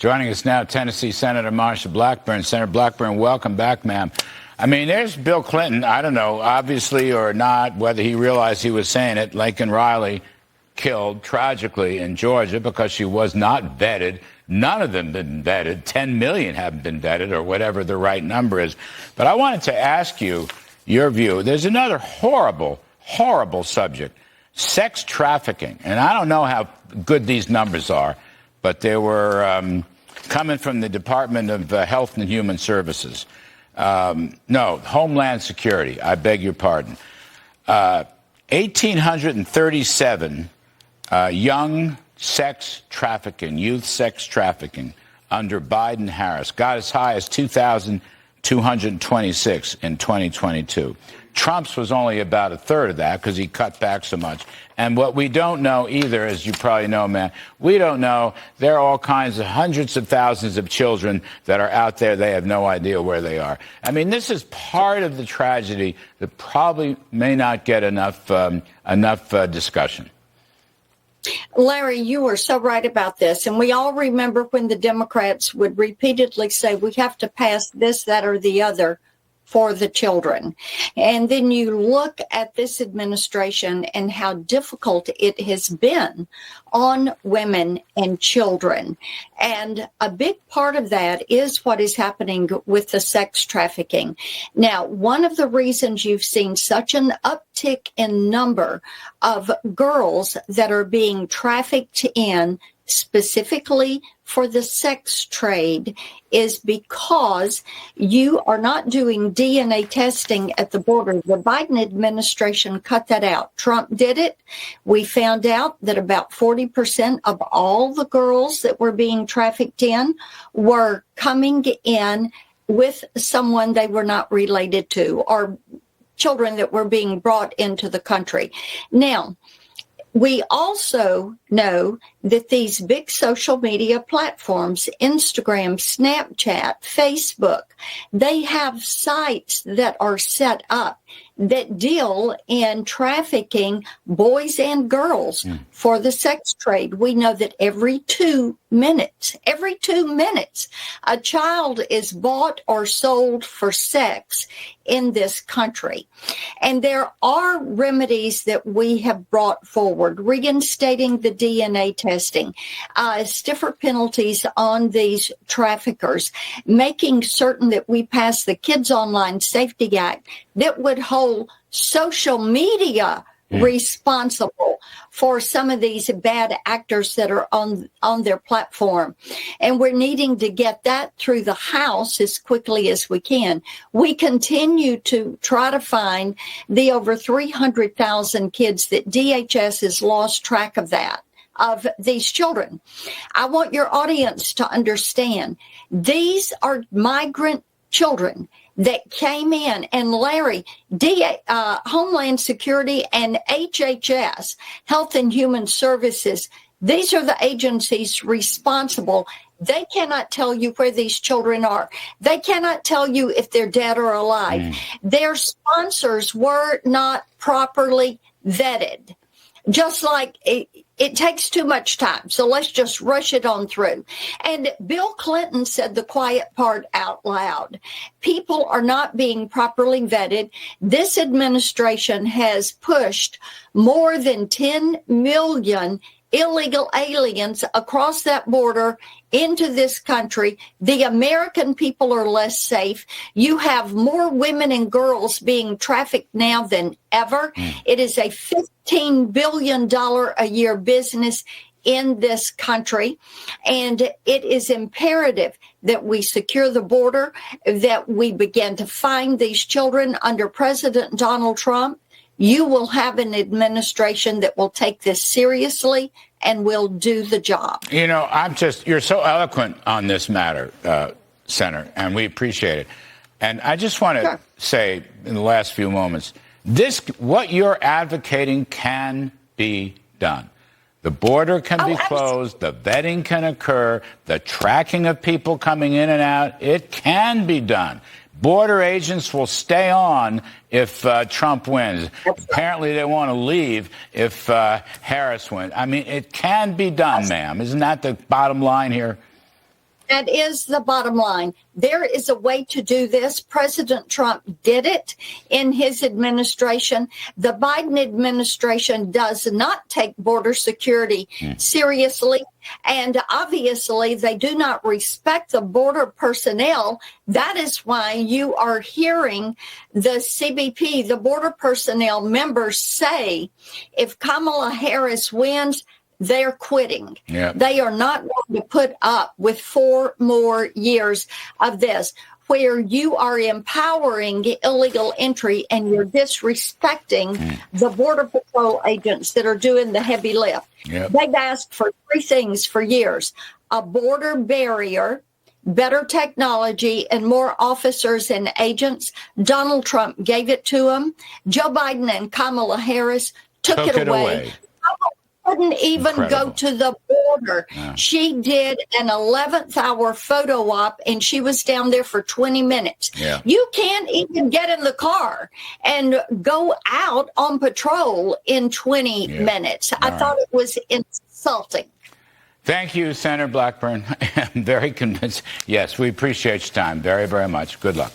Joining us now, Tennessee Senator Marsha Blackburn. Senator Blackburn, welcome back, ma'am. I mean, there's Bill Clinton. I don't know, obviously or not, whether he realized he was saying it. Lincoln Riley killed tragically in Georgia because she was not vetted. None of them been vetted. 10 million haven't been vetted, or whatever the right number is. But I wanted to ask you your view. There's another horrible, horrible subject, sex trafficking. And I don't know how good these numbers are, but they were coming from the Department of Health and Human Services. No, Homeland Security. I beg your pardon. 1,837 young sex trafficking, youth sex trafficking under Biden-Harris got as high as 2,226 in 2022. Trump's was only about a third of that because he cut back so much. And what we don't know either, as you probably know, man, we don't know. There are all kinds of hundreds of thousands of children that are out there. They have no idea where they are. I mean, this is part of the tragedy that probably may not get enough discussion. Larry, you are so right about this. And we all remember when the Democrats would repeatedly say, we have to pass this, that, or the other for the children. And then you look at this administration and how difficult it has been on women and children. And a big part of that is what is happening with the sex trafficking. Now, one of the reasons you've seen such an uptick in number of girls that are being trafficked in specifically for the sex trade is because you are not doing DNA testing at the border. The Biden administration cut that out. Trump did it. We found out that about 40% of all the girls that were being trafficked in were coming in with someone they were not related to, or children that were being brought into the country. Now, we also know that these big social media platforms, Instagram, Snapchat, Facebook, they have sites that are set up that deal in trafficking boys and girls for the sex trade. We know that every 2 minutes, a child is bought or sold for sex in this country. And there are remedies that we have brought forward, reinstating the DNA testing, stiffer penalties on these traffickers, making certain that we pass the Kids Online Safety Act that would hold social media responsible for some of these bad actors that are on their platform. And we're needing to get that through the House as quickly as we can. We continue to try to find the over 300,000 kids that DHS has lost track of of these children. I want your audience to understand these are migrant children that came in. And Larry, Homeland Security and HHS, Health and Human Services, these are the agencies responsible. They cannot tell you where these children are. They cannot tell you if they're dead or alive. Their sponsors were not properly vetted. Just like it takes too much time. So let's just rush it on through. And Bill Clinton said the quiet part out loud. People are not being properly vetted. This administration has pushed more than 10 million illegal aliens across that border into this country. The American people are less safe. You have more women and girls being trafficked now than ever. It is a $15 billion a year business in this country. And it is imperative that we secure the border, that we begin to find these children. Under President Donald Trump, you will have an administration that will take this seriously and will do the job. You know, you're so eloquent on this matter, Senator, and we appreciate it. And I just want to say in the last few moments, what you're advocating can be done. The border can be closed. The vetting can occur. The tracking of people coming in and out, it can be done. Border agents will stay on if Trump wins. Apparently, they want to leave if Harris wins. I mean, it can be done, ma'am. Isn't that the bottom line here? That is the bottom line. There is a way to do this. President Trump did it in his administration. The Biden administration does not take border security seriously. And obviously, they do not respect the border personnel. That is why you are hearing the CBP, the border personnel members, say if Kamala Harris wins, they're quitting. Yep. They are not going to put up with 4 more years of this, where you are empowering illegal entry and you're disrespecting the Border Patrol agents that are doing the heavy lift. Yep. They've asked for 3 things for years: a border barrier, better technology, and more officers and agents. Donald Trump gave it to them. Joe Biden and Kamala Harris took it away. Couldn't even go to the border. Yeah. She did an 11th hour photo op and she was down there for 20 minutes. Yeah. You can't even get in the car and go out on patrol in 20 minutes. I thought it was insulting. Thank you, Senator Blackburn. I'm very convinced. Yes, we appreciate your time very, very much. Good luck.